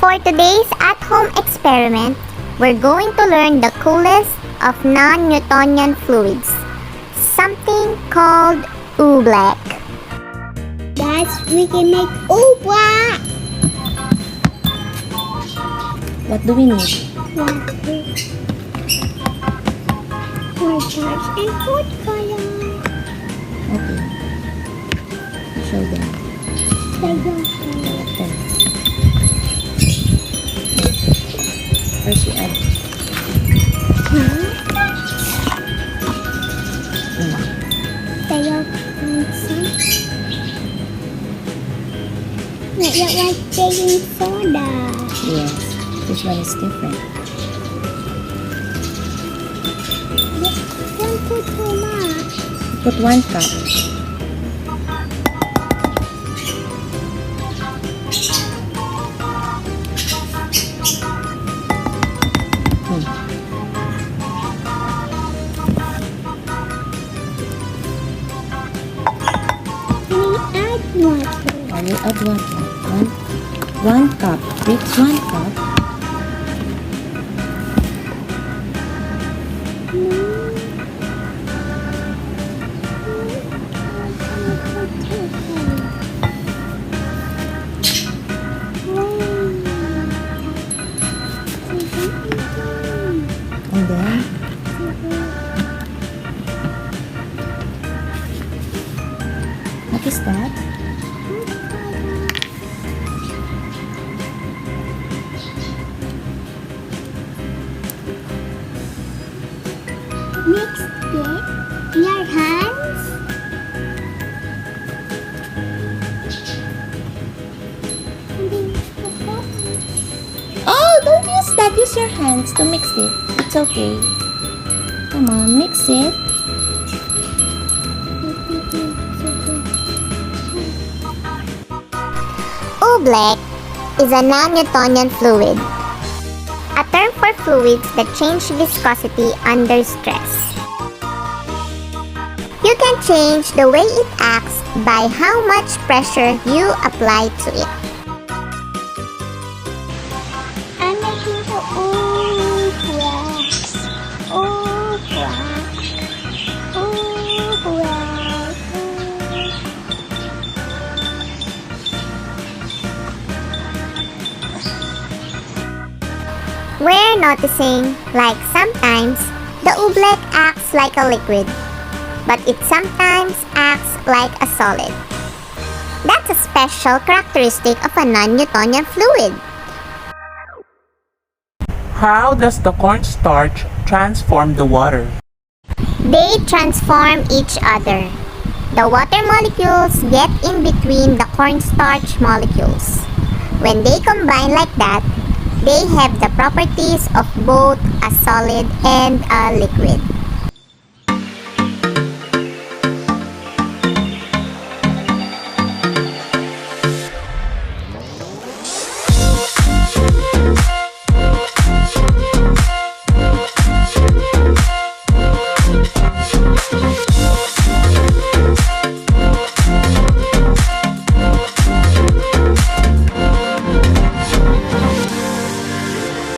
For today's at-home experiment, we're going to learn the coolest of non-Newtonian fluids, something called Oobleck. Guys, we can make Oobleck! What do we need? Cornstarch and food color. Okay. Show them. Okay. First you add. Tayo not like baking soda. Yes. This one is different. Don't put too much. Put 1 cup. I will add water. 1 cup. Brix 1 cup. And then what is that? Mix it in your hands. Oh, don't use that. Use your hands to mix it. It's okay. Come on, mix it. Oobleck is a non-Newtonian fluid, a term for fluids that change viscosity under stress. You can change the way it acts by how much pressure you apply to it. I'm making the Oobleck. We're noticing, like sometimes, the Oobleck acts like a liquid, but it sometimes acts like a solid. That's a special characteristic of a non-Newtonian fluid. How does the cornstarch transform the water? They transform each other. The water molecules get in between the cornstarch molecules. When they combine like that, they have the properties of both a solid and a liquid.